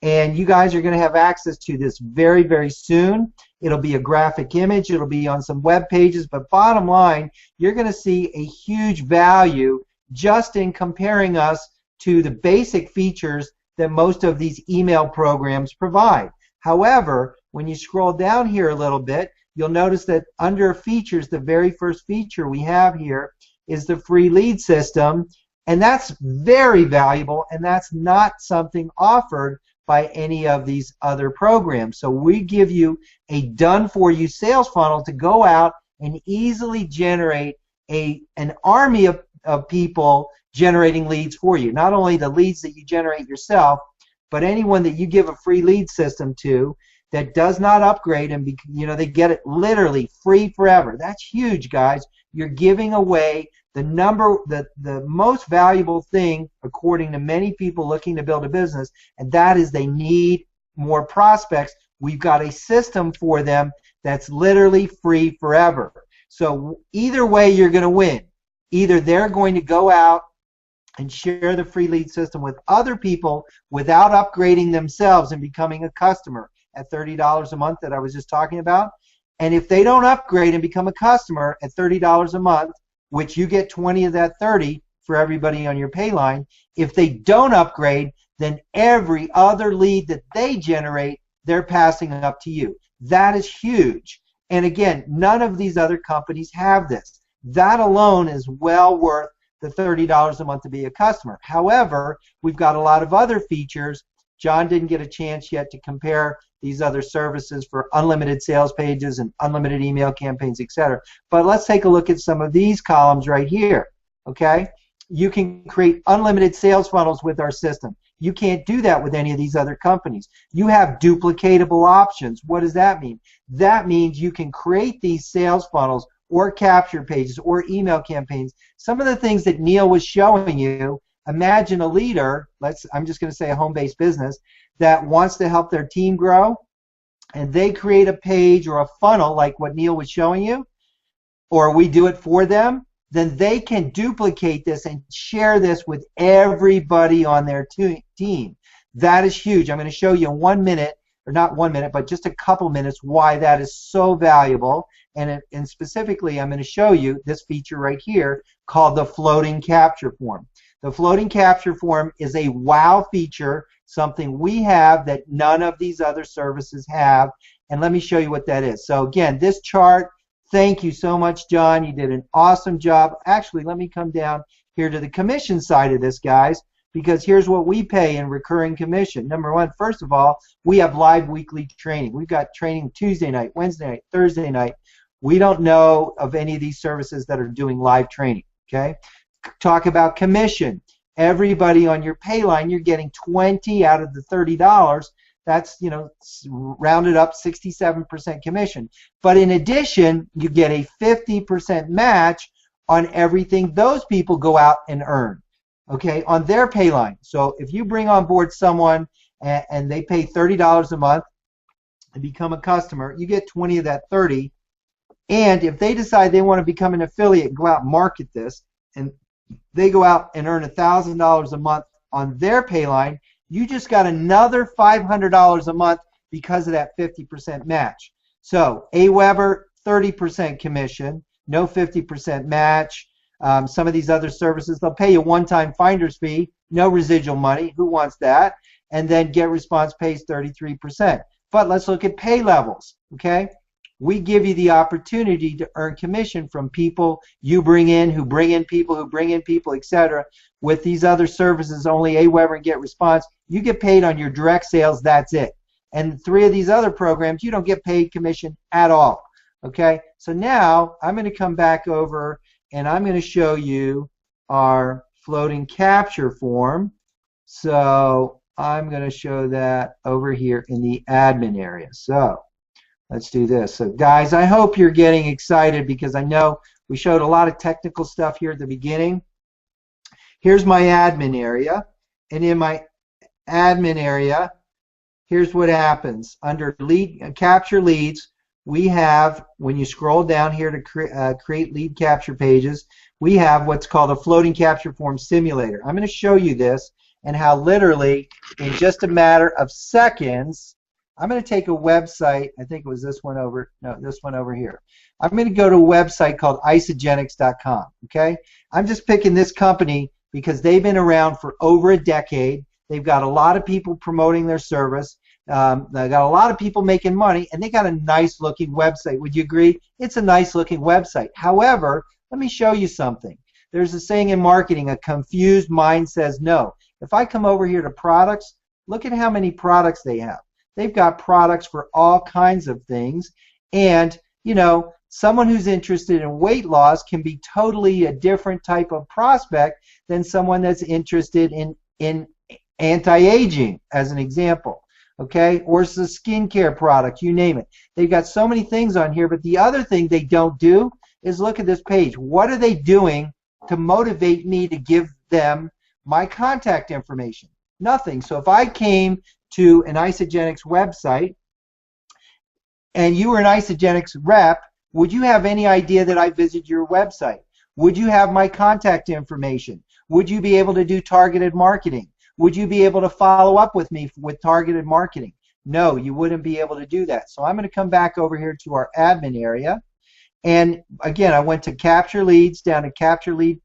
And you guys are going to have access to this very, very soon. It'll be a graphic image. It'll be on some web pages. But bottom line, you're going to see a huge value just in comparing us to the basic features that most of these email programs provide. However, when you scroll down here a little bit, you'll notice that under features, the very first feature we have here is the free lead system. And that's very valuable, and that's not something offered by any of these other programs. So we give you a done-for-you sales funnel to go out and easily generate an army of people generating leads for you. Not only the leads that you generate yourself, but anyone that you give a free lead system to that does not upgrade, and they get it literally free forever. That's huge, guys. You're giving away the most valuable thing, according to many people looking to build a business, and that is they need more prospects. We've got a system for them that's literally free forever. So either way, you're going to win. Either they're going to go out and share the free lead system with other people without upgrading themselves and becoming a customer at $30 a month that I was just talking about. And if they don't upgrade and become a customer at $30 a month, which you get 20 of that 30 for everybody on your pay line, if they don't upgrade, then every other lead that they generate, they're passing up to you. That is huge. And again, none of these other companies have this. That alone is well worth the $30 a month to be a customer. However, we've got a lot of other features. John didn't get a chance yet to compare these other services for unlimited sales pages and unlimited email campaigns, etc. But let's take a look at some of these columns right here. Okay? You can create unlimited sales funnels with our system. You can't do that with any of these other companies. You have duplicatable options. What does that mean? That means you can create these sales funnels or capture pages or email campaigns. Some of the things that Neil was showing you, imagine a leader, I'm just going to say a home-based business, that wants to help their team grow, and they create a page or a funnel like what Neil was showing you, or we do it for them, then they can duplicate this and share this with everybody on their team. That is huge. I'm going to show you in 1 minute, or not 1 minute, but just a couple minutes, why that is so valuable. And specifically, I'm going to show you this feature right here called the floating capture form. The floating capture form is a wow feature, something we have that none of these other services have. And let me show you what that is. So again, this chart, thank you so much, John. You did an awesome job. Actually, let me come down here to the commission side of this, guys, because here's what we pay in recurring commission. Number one, first of all, we have live weekly training. We've got training Tuesday night, Wednesday night, Thursday night. We don't know of any of these services that are doing live training, okay? Talk about commission. Everybody on your pay line, you're getting 20 out of the $30. That's, you know, rounded up 67% commission. But in addition, you get a 50% match on everything those people go out and earn, okay, on their pay line. So if you bring on board someone and they pay $30 a month and become a customer, you get 20 of that 30. And if they decide they want to become an affiliate and go out and market this, and they go out and earn $1,000 a month on their pay line, you just got another $500 a month because of that 50% match. So AWeber, 30% commission, no 50% match. Some of these other services, they'll pay you one-time finder's fee, no residual money. Who wants that? And then GetResponse pays 33%. But let's look at pay levels, okay? We give you the opportunity to earn commission from people you bring in, who bring in people, etc. With these other services, only AWeber and GetResponse, you get paid on your direct sales, that's it. And 3 of these other programs, you don't get paid commission at all. Okay? So now I'm going to come back over and I'm going to show you our floating capture form. So I'm going to show that over here in the admin area. So let's do this. So guys, I hope you're getting excited because I know we showed a lot of technical stuff here at the beginning. Here's my admin area, and in my admin area, here's what happens. Under capture leads, we have, when you scroll down here to create lead capture pages, we have what's called a floating capture form simulator. I'm going to show you this and how literally in just a matter of seconds, I'm going to take a website, I think it was this one over, no, this one over here. I'm going to go to a website called isogenics.com, okay? I'm just picking this company because they've been around for over a decade. They've got a lot of people promoting their service. They've got a lot of people making money, and they got a nice-looking website. Would you agree? It's a nice-looking website. However, let me show you something. There's a saying in marketing, a confused mind says no. If I come over here to products, look at how many products they have. They've got products for all kinds of things, and you know, someone who's interested in weight loss can be totally a different type of prospect than someone that's interested in anti-aging, as an example, okay? Or it's a skincare product, you name it. They've got so many things on here, but the other thing they don't do is look at this page. What are they doing to motivate me to give them my contact information? Nothing. So if I came to an Isogenics website and you were an Isogenics rep, would you have any idea that I visited your website? Would you have my contact information? Would you be able to do targeted marketing? Would you be able to follow up with me with targeted marketing? No, you wouldn't be able to do that. So I'm going to come back over here to our admin area. And again, I went to capture leads, down to capture lead,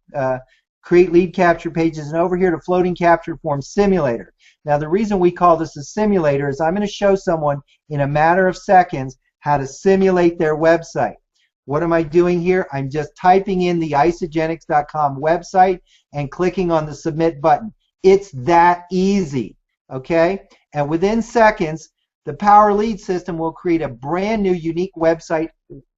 create lead capture pages, and over here to floating capture form simulator. Now the reason we call this a simulator is I'm going to show someone in a matter of seconds how to simulate their website. What am I doing here? I'm just typing in the Isagenix.com website and clicking on the submit button. It's that easy, okay? And within seconds, the Power Lead system will create a brand new unique website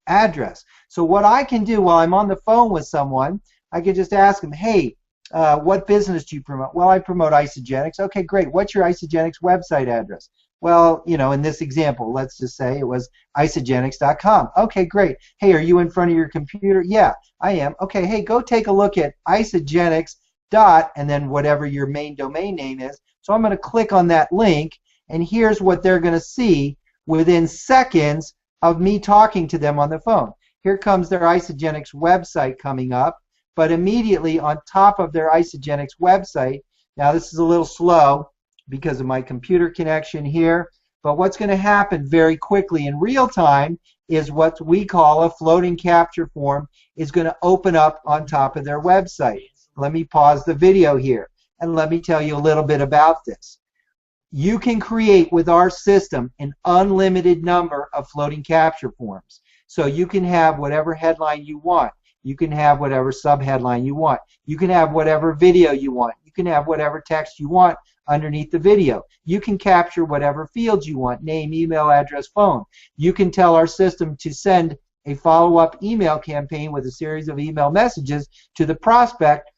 address. So what I can do while I'm on the phone with someone, I can just ask them, hey, what business do you promote? Well, I promote Isagenix. Okay, great. What's your Isagenix website address? Well, you know, in this example, let's just say it was Isagenix.com. Okay, great. Hey, are you in front of your computer? Yeah, I am. Okay, hey, go take a look at Isagenix dot and then whatever your main domain name is. So I'm going to click on that link, and here's what they're going to see within seconds of me talking to them on the phone. Here comes their Isagenix website coming up, but immediately on top of their Isagenix website, now this is a little slow because of my computer connection here, but what's going to happen very quickly in real time is what we call a floating capture form is going to open up on top of their website. Let me pause the video here and let me tell you a little bit about this. You can create with our system an unlimited number of floating capture forms. So you can have whatever headline you want. You can have whatever subheadline you want. You can have whatever video you want. You can have whatever text you want underneath the video. You can capture whatever fields you want, name, email, address, phone. You can tell our system to send a follow-up email campaign with a series of email messages to the prospect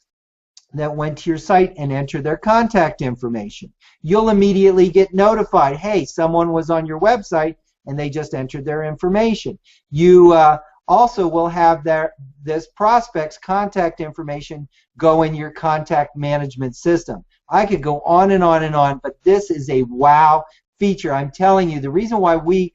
that went to your site and enter their contact information. You'll immediately get notified, hey, someone was on your website and they just entered their information. You also will have this prospect's contact information go in your contact management system. I could go on and on and on, but this is a wow feature. I'm telling you, the reason why we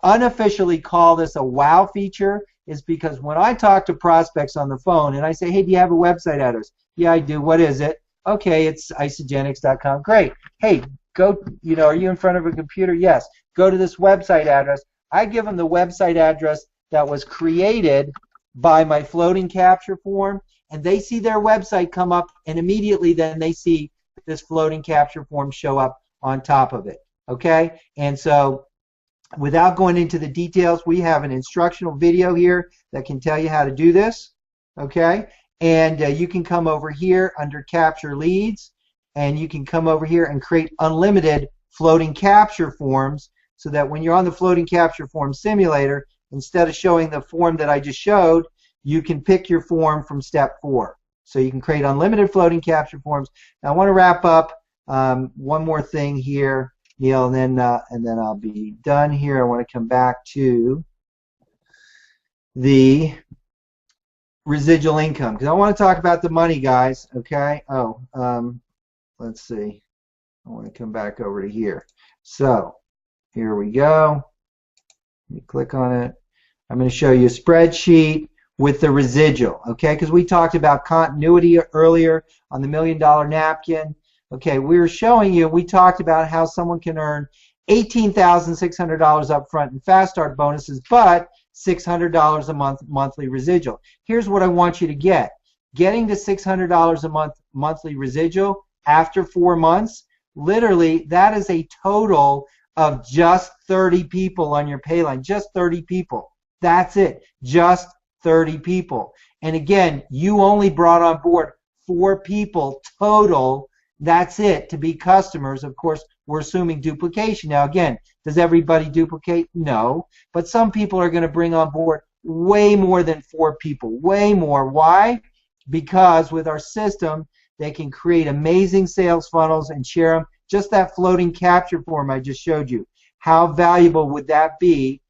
unofficially call this a wow feature is because when I talk to prospects on the phone and I say, hey, do you have a website address? Yeah, I do. What is it? Okay, it's Isagenix.com. Great. Hey, go, you know, are you in front of a computer? Yes. Go to this website address. I give them the website address that was created by my floating capture form, and they see their website come up, and immediately then they see this floating capture form show up on top of it. Okay? And so without going into the details, we have an instructional video here that can tell you how to do this. Okay? And you can come over here under Capture Leads, and you can come over here and create unlimited floating capture forms so that when you're on the floating capture form simulator, instead of showing the form that I just showed, you can pick your form from step 4. So you can create unlimited floating capture forms. Now I want to wrap up one more thing here, Neil, and then I'll be done here. I want to come back to the residual income because I want to talk about the money, guys. Okay. Let's see. I want to come back over to here. So here we go. Let me click on it. I'm going to show you a spreadsheet with the residual, okay? Because we talked about continuity earlier on the $1 Million Napkin. Okay, we were showing you, we talked about how someone can earn $18,600 up front in Fast Start bonuses, but $600 a month monthly residual. Here's what I want you to get. Getting to $600 a month monthly residual after 4 months, literally that is a total of just 30 people on your pay line. Just 30 people. That's it. Just 30 people. And again, you only brought on board 4 people total. That's it to be customers. Of course, we're assuming duplication. Now again, does everybody duplicate? No. But some people are going to bring on board way more than 4 people. Way more. Why? Because with our system, they can create amazing sales funnels and share them. Just that floating capture form I just showed you. How valuable would that be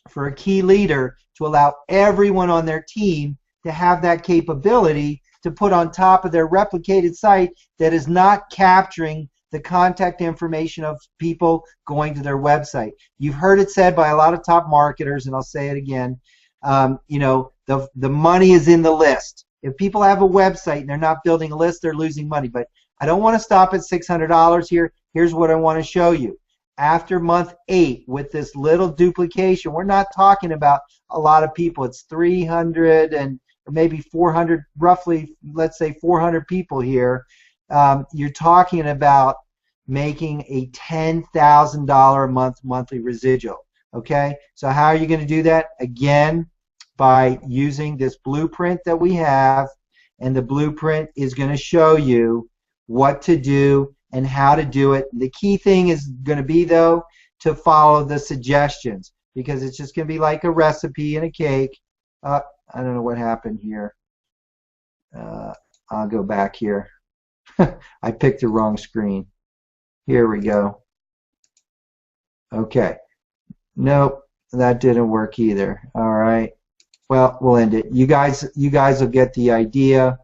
for a key leader to allow everyone on their team to have that capability to put on top of their replicated site that is not capturing the contact information of people going to their website? You've heard it said by a lot of top marketers, and I'll say it again, you know, the money is in the list. If people have a website and they're not building a list, they're losing money. But I don't want to stop at $600 here. Here's what I want to show you. After month 8, with this little duplication, we're not talking about a lot of people. It's 300 and maybe 400, roughly, let's say 400 people here. You're talking about making a $10,000 a month monthly residual. Okay, so how are you going to do that? Again, by using this blueprint that we have, and the blueprint is going to show you what to do and how to do it. The key thing is going to be, though, to follow the suggestions, because it's just going to be like a recipe in a cake. I don't know what happened here. I'll go back here. I picked the wrong screen. Here we go. Okay. Nope, that didn't work either. All right. Well, we'll end it. You guys will get the idea.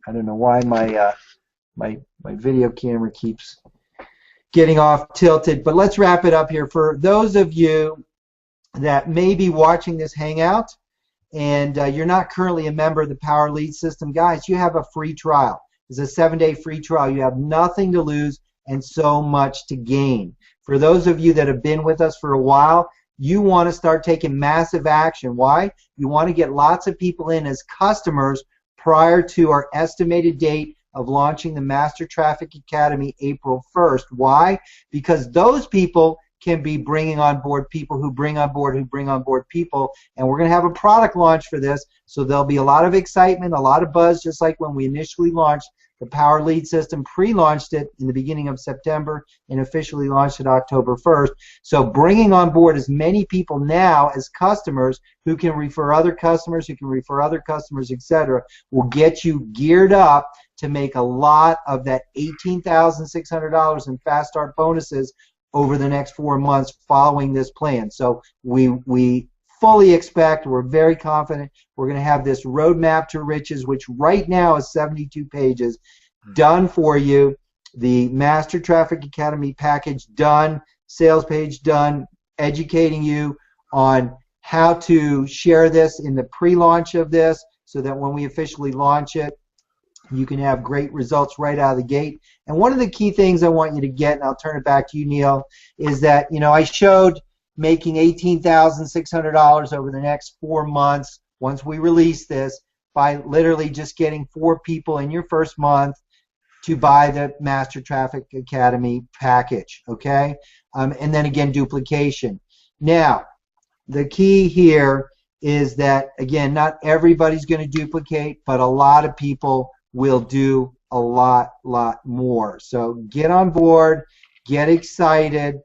I don't know why my video camera keeps getting off tilted, but let's wrap it up here. For those of you that may be watching this hangout and you're not currently a member of the Power Lead System, guys, you have a free trial. It's a 7-day free trial. You have nothing to lose and so much to gain. For those of you that have been with us for a while, you want to start taking massive action. Why? You want to get lots of people in as customers prior to our estimated date of launching the Master Traffic Academy April 1st. Why? Because those people can be bringing on board people who bring on board people, and we're going to have a product launch for this, so there'll be a lot of excitement, a lot of buzz, just like when we initially launched the Power Lead System, pre-launched it in the beginning of September and officially launched it October 1st. So bringing on board as many people now as customers who can refer other customers, etc., will get you geared up to make a lot of that $18,600 in Fast Start bonuses over the next 4 months following this plan. So we fully expect, we're very confident, we're going to have this roadmap to riches, which right now is 72 pages, done for you. The Master Traffic Academy package done, sales page done, educating you on how to share this in the pre-launch of this so that when we officially launch it, you can have great results right out of the gate. And one of the key things I want you to get, and I'll turn it back to you, Neil, is that, I showed making $18,600 over the next 4 months once we release this by literally just getting 4 people in your first month to buy the Master Traffic Academy package, okay? And then again, duplication. Now, the key here is that, again, not everybody's going to duplicate, but a lot of people will do a lot more. So get on board, get excited.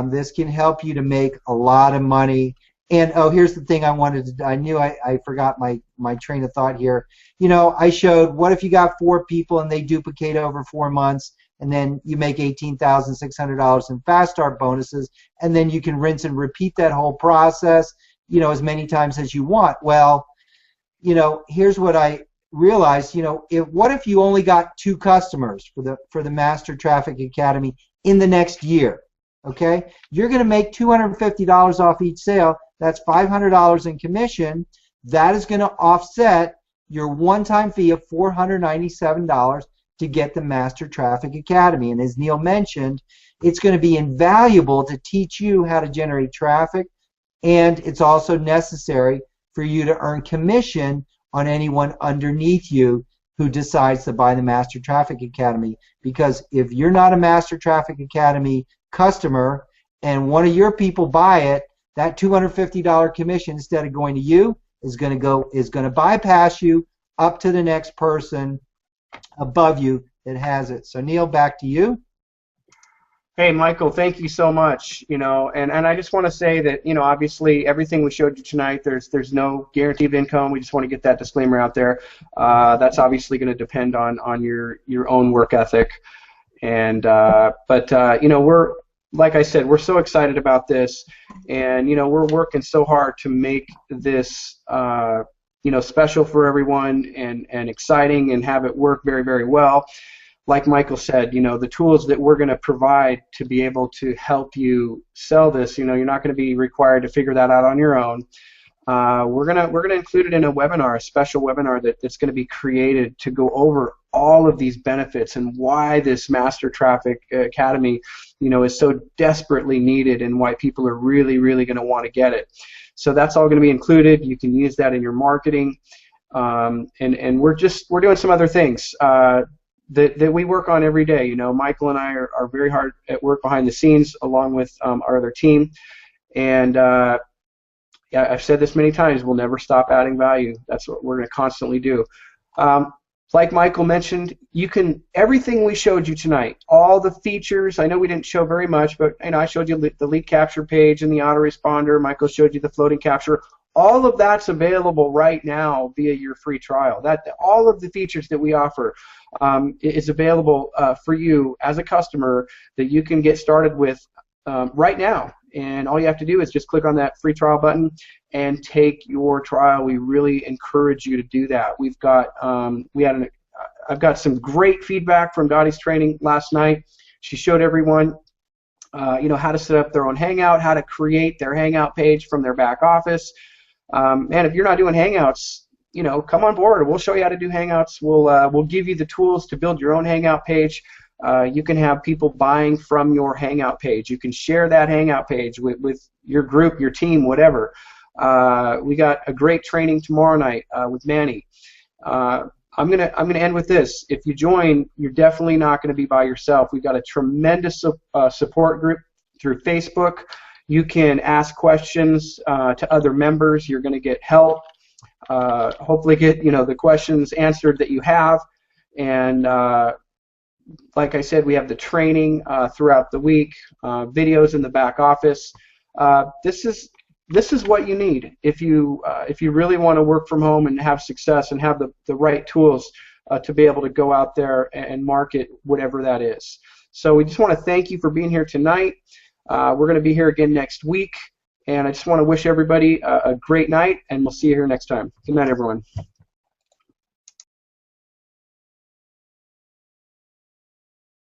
This can help you to make a lot of money. And here's the thing I knew I forgot my train of thought here. I showed, what if you got 4 people and they duplicate over 4 months, and then you make $18,600 in Fast Start bonuses, and then you can rinse and repeat that whole process, as many times as you want. Well, here's what I realized. What if you only got 2 customers for the Master Traffic Academy in the next year? Okay, you're going to make $250 off each sale. That's $500 in commission. That is going to offset your one-time fee of $497 to get the Master Traffic Academy. And as Neil mentioned, it's going to be invaluable to teach you how to generate traffic, and it's also necessary for you to earn commission on anyone underneath you who decides to buy the Master Traffic Academy. Because if you're not a Master Traffic Academy customer and one of your people buy it, that $250 commission, instead of going to you, is going to bypass you up to the next person above you that has it. So Neil, back to you. Hey, Michael, thank you so much. And I just want to say that, obviously everything we showed you tonight, there's no guaranteed income. We just want to get that disclaimer out there. That's obviously going to depend on your own work ethic. And we're, like I said, we're so excited about this, and we're working so hard to make this special for everyone and exciting and have it work very, very well. Like Michael said, the tools that we're going to provide to be able to help you sell this, you're not going to be required to figure that out on your own. We're gonna include it in a webinar, a special webinar that's going to be created to go over all of these benefits and why this Master Traffic Academy, is so desperately needed, and why people are really, really going to want to get it. So that's all going to be included. You can use that in your marketing, and we're doing some other things that we work on every day. Michael and I are very hard at work behind the scenes, along with our other team. And yeah, I've said this many times, we'll never stop adding value. That's what we're going to constantly do. Like Michael mentioned, you can, everything we showed you tonight, all the features, I know we didn't show very much, but I showed you the lead capture page and the autoresponder. Michael showed you the floating capture. All of that's available right now via your free trial. All of the features that we offer is available for you as a customer that you can get started with right now. And all you have to do is just click on that free trial button and take your trial. We really encourage you to do that. We've got I've got some great feedback from Dottie's training last night. She showed everyone how to set up their own Hangout, how to create their Hangout page from their back office. And if you're not doing Hangouts, come on board. We'll show you how to do Hangouts. We'll give you the tools to build your own Hangout page. You can have people buying from your Hangout page. You can share that Hangout page with your group, your team, whatever. We got a great training tomorrow night with Manny. I'm gonna end with this. If you join, you're definitely not going to be by yourself. We've got a tremendous support group through Facebook. You can ask questions to other members. You're going to get help. Hopefully, get the questions answered that you have. And like I said, we have the training throughout the week, videos in the back office. This is what you need if you really want to work from home and have success and have the right tools to be able to go out there and market whatever that is. So we just want to thank you for being here tonight. We're going to be here again next week, and I just want to wish everybody a great night, and we'll see you here next time. Good night, everyone.